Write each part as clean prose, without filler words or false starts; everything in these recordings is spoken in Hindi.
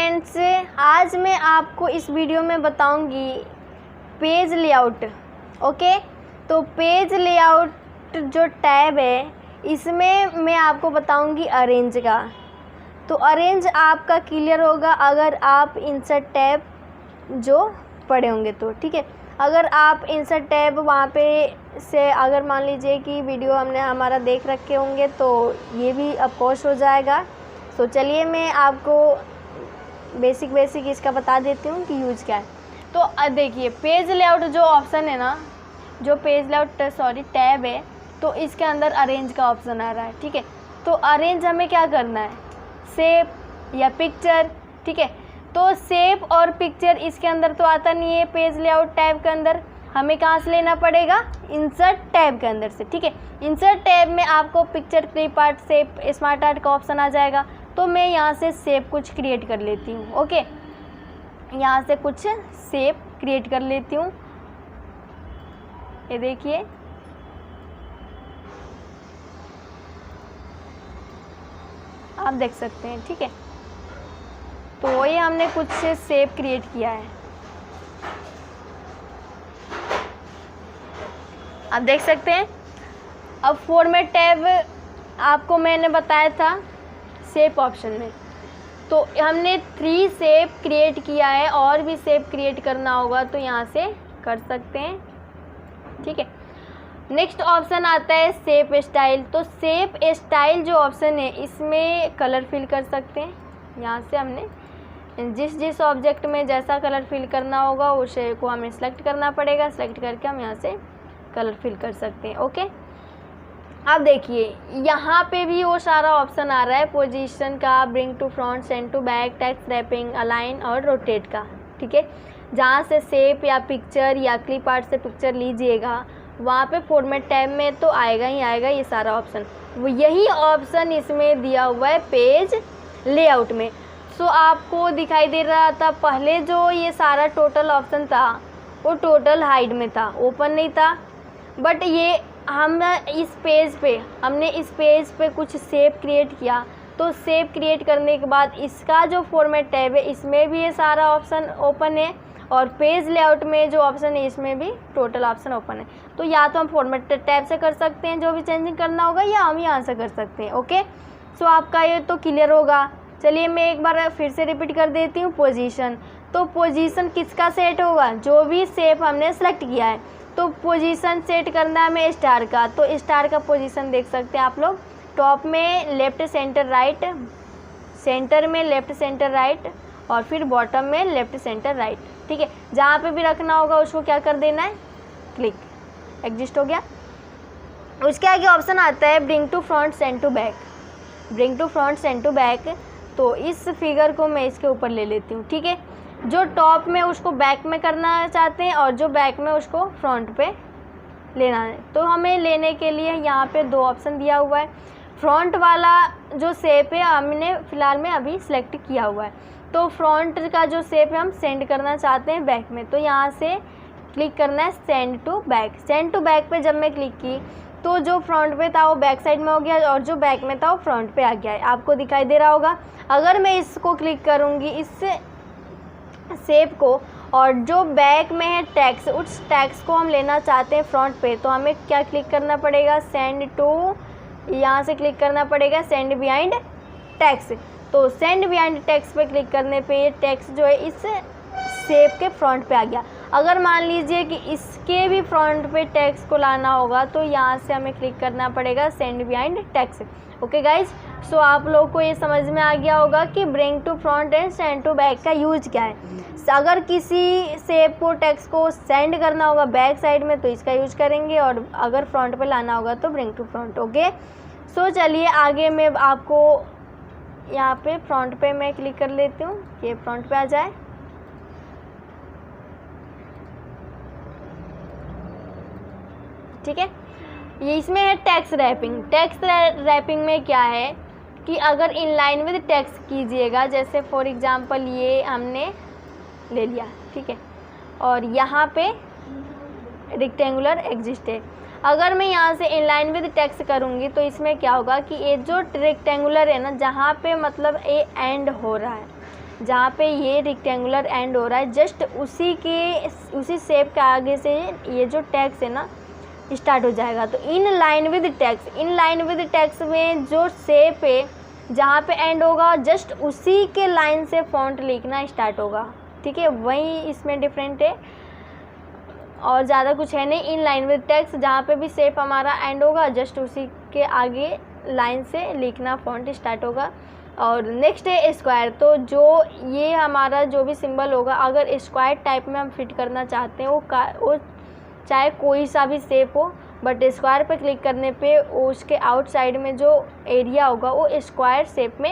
फ्रेंड्स, आज मैं आपको इस वीडियो में बताऊंगी पेज लेआउट। ओके, तो पेज लेआउट जो टैब है इसमें मैं आपको बताऊंगी अरेंज का। तो अरेंज आपका क्लियर होगा अगर आप इंसर्ट टैब जो पढ़े होंगे तो, ठीक है। अगर आप इंसर्ट टैब वहाँ पे से अगर मान लीजिए कि वीडियो हमने हमारा देख रखे होंगे तो ये भी ऑफकोर्स हो जाएगा। तो चलिए मैं आपको बेसिक इसका बता देती हूँ कि यूज क्या है। तो देखिए पेज लेआउट जो ऑप्शन है ना, जो पेज लेआउट टैब है, तो इसके अंदर अरेंज का ऑप्शन आ रहा है, ठीक है। तो अरेंज हमें क्या करना है, शेप या पिक्चर, ठीक है। तो शेप और पिक्चर इसके अंदर तो आता नहीं है पेज लेआउट टैब के अंदर, हमें कहाँ से लेना पड़ेगा, इंसर्ट टैब के अंदर से, ठीक है। इंसर्ट टैब में आपको picture, clip art, shape, smart art का ऑप्शन आ जाएगा। तो मैं यहाँ से शेप कुछ क्रिएट कर लेती हूँ। ओके, यहाँ से कुछ शेप क्रिएट कर लेती हूँ। ये देखिए, आप देख सकते हैं, ठीक है। तो ये हमने कुछ शेप क्रिएट किया है, आप देख सकते हैं। अब फॉर्मेट टैब आपको मैंने बताया था शेप ऑप्शन में, तो हमने 3 शेप क्रिएट किया है, और भी शेप क्रिएट करना होगा तो यहाँ से कर सकते हैं, ठीक है। नेक्स्ट ऑप्शन आता है शेप स्टाइल। तो शेप स्टाइल जो ऑप्शन है इसमें कलर फिल कर सकते हैं। यहाँ से हमने जिस ऑब्जेक्ट में जैसा कलर फिल करना होगा उसे को हमें सेलेक्ट करना पड़ेगा। सेलेक्ट करके हम यहाँ से कलर फिल कर सकते हैं। ओके, अब देखिए यहाँ पे भी वो सारा ऑप्शन आ रहा है पोजीशन का, bring to front, send to back, text wrapping, align और रोटेट का, ठीक है। जहाँ से शेप या पिक्चर या क्लिप आर्ट से पिक्चर लीजिएगा वहाँ पे फॉर्मेट टैब में तो आएगा ही आएगा ये सारा ऑप्शन। वो यही ऑप्शन इसमें दिया हुआ है पेज लेआउट में। सो आपको दिखाई दे रहा था पहले जो ये सारा टोटल ऑप्शन था वो टोटल हाइड में था, ओपन नहीं था। बट ये हमने इस पेज पे कुछ शेप क्रिएट किया, तो शेप क्रिएट करने के बाद इसका जो फॉर्मेट टैब है इसमें भी ये सारा ऑप्शन ओपन है, और पेज लेआउट में जो ऑप्शन है इसमें भी टोटल ऑप्शन ओपन है। तो या तो हम फॉर्मेट टैब से कर सकते हैं जो भी चेंजिंग करना होगा, या हम यहाँ से कर सकते हैं। ओके, सो आपका ये तो क्लियर होगा। चलिए मैं एक बार फिर से रिपीट कर देती हूँ। पोजीशन, तो पोजीशन किसका सेट होगा, जो भी शेप हमने सेलेक्ट किया है। तो पोजीशन सेट करना है हमें स्टार का। तो स्टार का पोजीशन देख सकते हैं आप लोग, टॉप में लेफ्ट सेंटर राइट, सेंटर में लेफ्ट सेंटर राइट, और फिर बॉटम में लेफ्ट सेंटर राइट, ठीक है। जहाँ पे भी रखना होगा उसको क्या कर देना है, क्लिक, एग्जिस्ट हो गया। उसके आगे ऑप्शन आता है bring to front, send to back, bring to front, send to back. तो इस फिगर को मैं इसके ऊपर ले लेती हूँ, ठीक है। जो टॉप में उसको बैक में करना चाहते हैं और जो बैक में उसको फ्रंट पे लेना है। तो हमें लेने के लिए यहाँ पे 2 ऑप्शन दिया हुआ है। फ्रंट वाला जो शेप है हमने फ़िलहाल में अभी सिलेक्ट किया हुआ है। तो फ्रंट का जो शेप है हम सेंड करना चाहते हैं बैक में, तो यहाँ से क्लिक करना है send to back. Send to back पे जब मैं क्लिक की तो जो फ्रंट पे था वो बैक साइड में हो गया, और जो बैक में था वो फ्रंट पे आ गया है, आपको दिखाई दे रहा होगा। अगर मैं इसको क्लिक करूँगी इस शेप को, और जो बैक में है टेक्स्ट, उस टेक्स्ट को हम लेना चाहते हैं फ्रंट पे, तो हमें क्या क्लिक करना पड़ेगा, सेंड टू, यहाँ से क्लिक करना पड़ेगा सेंड बिहाइंड टेक्स्ट। तो सेंड बिहाइंड टेक्स्ट पे क्लिक करने पे ये टेक्स्ट जो है इस शेप के फ्रंट पे आ गया। अगर मान लीजिए कि इसके भी फ्रंट पे टेक्स्ट को लाना होगा तो यहाँ से हमें क्लिक करना पड़ेगा send behind text. Okay guys, so आप लोग को ये समझ में आ गया होगा कि bring to front and send to back का यूज क्या है। अगर किसी शेप को टेक्स्ट को सेंड करना होगा बैक साइड में तो इसका यूज करेंगे, और अगर फ्रंट पे लाना होगा तो ब्रिंग टू फ्रंट। ओके, सो चलिए आगे मैं आपको यहाँ पे फ्रंट पे मैं क्लिक कर लेती हूँ, ये फ्रंट पे आ जाए। ठीक है, ये इसमें है टेक्स्ट रैपिंग। टेक्स्ट रैपिंग में क्या है कि अगर इन लाइन विद टेक्स्ट कीजिएगा, जैसे फॉर एग्जांपल ये हमने ले लिया, ठीक है, और यहाँ पे रेक्टेंगुलर एग्जिस्ट है। अगर मैं यहाँ से इन लाइन विद टेक्स्ट करूँगी तो इसमें क्या होगा कि ये जो रेक्टेंगुलर है ना, जहाँ पे मतलब ए एंड हो रहा है, जहाँ पे ये रेक्टेंगुलर एंड हो रहा है, जस्ट उसी शेप के आगे से ये जो टेक्स्ट है ना स्टार्ट हो जाएगा। तो इन लाइन विद टेक्स्ट में जो शेप है जहाँ पे एंड होगा जस्ट उसी के लाइन से फॉन्ट लिखना स्टार्ट होगा, ठीक है। वही इसमें डिफरेंट है और ज़्यादा कुछ है नहीं। इन लाइन विद टेक्स्ट जहाँ पे भी शेप हमारा एंड होगा जस्ट उसी के आगे लाइन से लिखना फॉन्ट स्टार्ट होगा। और नेक्स्ट है स्क्वायर। तो जो ये हमारा जो भी सिंबल होगा अगर स्क्वायर टाइप में हम फिट करना चाहते हैं वो चाहे कोई सा भी शेप हो, बट स्क्वायर पे क्लिक करने पे उसके आउटसाइड में जो एरिया होगा वो स्क्वायर शेप में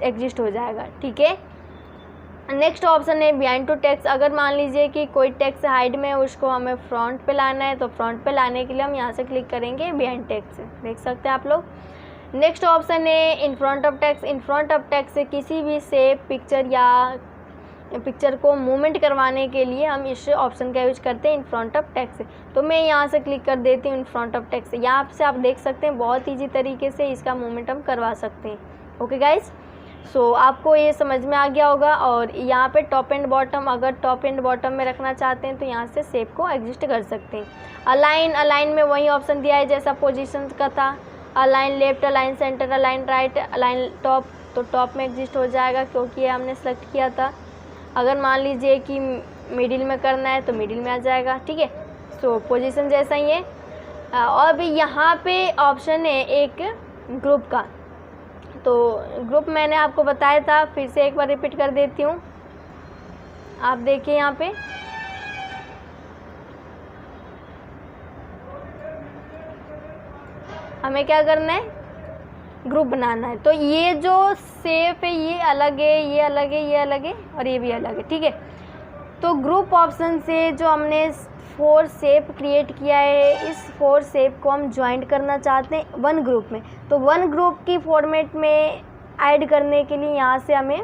एग्जिस्ट हो जाएगा, ठीक है। नेक्स्ट ऑप्शन है बिहाइंड टू टेक्स्ट। अगर मान लीजिए कि कोई टेक्स्ट हाइड में है उसको हमें फ्रंट पे लाना है, तो फ्रंट पे लाने के लिए हम यहाँ से क्लिक करेंगे बिहाइंड टेक्स्ट, देख सकते हैं आप लोग। नेक्स्ट ऑप्शन है in front of text. In front of text से किसी भी शेप पिक्चर को मूवमेंट करवाने के लिए हम इस ऑप्शन का यूज करते हैं इन फ्रंट ऑफ टेक्स्ट। तो मैं यहाँ से क्लिक कर देती हूँ इन फ्रंट ऑफ टेक्स्ट। यहाँ से आप देख सकते हैं बहुत ईजी तरीके से इसका मूवमेंट हम करवा सकते हैं। ओके गाइज, सो आपको ये समझ में आ गया होगा। और यहाँ पे टॉप एंड बॉटम, अगर टॉप एंड बॉटम में रखना चाहते हैं तो यहाँ से शेप को एडजस्ट कर सकते हैं। अलाइन में वही ऑप्शन दिया है जैसा पोजीशन का था, align left, align centre, align right, align top. तो टॉप में एग्जिस्ट हो जाएगा क्योंकि ये हमने सेलेक्ट किया था। अगर मान लीजिए कि मिडिल में करना है तो मिडिल में आ जाएगा, ठीक है। सो पोजीशन जैसा ही है। और अभी यहाँ पे ऑप्शन है एक ग्रुप का। तो ग्रुप मैंने आपको बताया था, फिर से एक बार रिपीट कर देती हूँ। आप देखिए यहाँ पे हमें क्या करना है, ग्रुप बनाना है। तो ये जो शेप है ये अलग है, ये अलग है, ये अलग है और ये भी अलग है, ठीक है। तो ग्रुप ऑप्शन से जो हमने 4 शेप क्रिएट किया है, इस 4 शेप को हम ज्वाइंट करना चाहते हैं 1 ग्रुप में। तो 1 ग्रुप की फॉर्मेट में ऐड करने के लिए यहाँ से हमें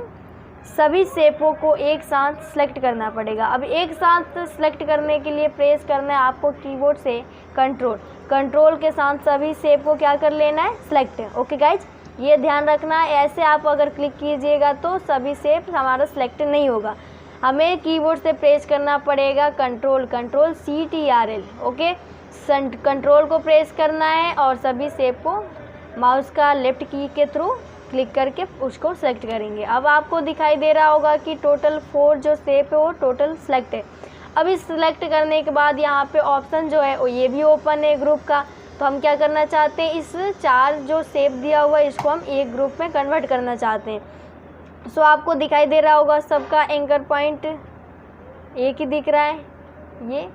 सभी शेपों को एक साथ सेलेक्ट करना पड़ेगा। अब एक साथ सेलेक्ट करने के लिए प्रेस करना है आपको कीबोर्ड से कंट्रोल के साथ सभी शेप को क्या कर लेना है, सेलेक्ट। ओके गाइज, ये ध्यान रखना है। ऐसे आप अगर क्लिक कीजिएगा तो सभी शेप हमारा सेलेक्ट नहीं होगा। हमें कीबोर्ड से प्रेस करना पड़ेगा कंट्रोल CTRL। ओके, कंट्रोल को प्रेस करना है और सभी शेप को माउस का लेफ्ट की के थ्रू क्लिक करके उसको सेलेक्ट करेंगे। अब आपको दिखाई दे रहा होगा कि टोटल 4 जो शेप है वो टोटल सेलेक्ट है। अब इस सेलेक्ट करने के बाद यहाँ पे ऑप्शन जो है वो ये भी ओपन है ग्रुप का। तो हम क्या करना चाहते हैं, इस 4 जो शेप दिया हुआ है इसको हम एक ग्रुप में कन्वर्ट करना चाहते हैं। सो आपको दिखाई दे रहा होगा सबका एंकर पॉइंट एक ही दिख रहा है, ये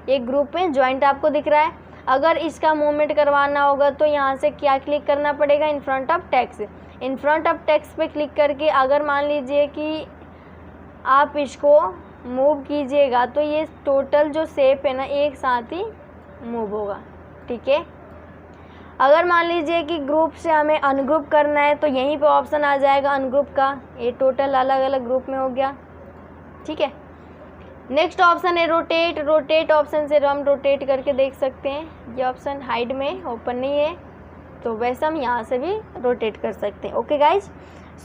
एक ग्रुप में ज्वाइंट आपको दिख रहा है। अगर इसका मूवमेंट करवाना होगा तो यहाँ से क्या क्लिक करना पड़ेगा, in front of text. In front of text पे क्लिक करके अगर मान लीजिए कि आप इसको मूव कीजिएगा तो ये टोटल जो शेप है ना एक साथ ही मूव होगा, ठीक है। अगर मान लीजिए कि ग्रुप से हमें अनग्रुप करना है तो यहीं पे ऑप्शन आ जाएगा अनग्रुप का। ये टोटल अलग अलग ग्रुप में हो गया, ठीक है। नेक्स्ट ऑप्शन है रोटेट ऑप्शन से हम रोटेट करके देख सकते हैं। ये ऑप्शन हाइड में ओपन नहीं है तो वैसे हम यहाँ से भी रोटेट कर सकते हैं। ओके गाइज,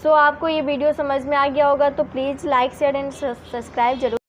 सो आपको ये वीडियो समझ में आ गया होगा तो please like share and subscribe जरूर।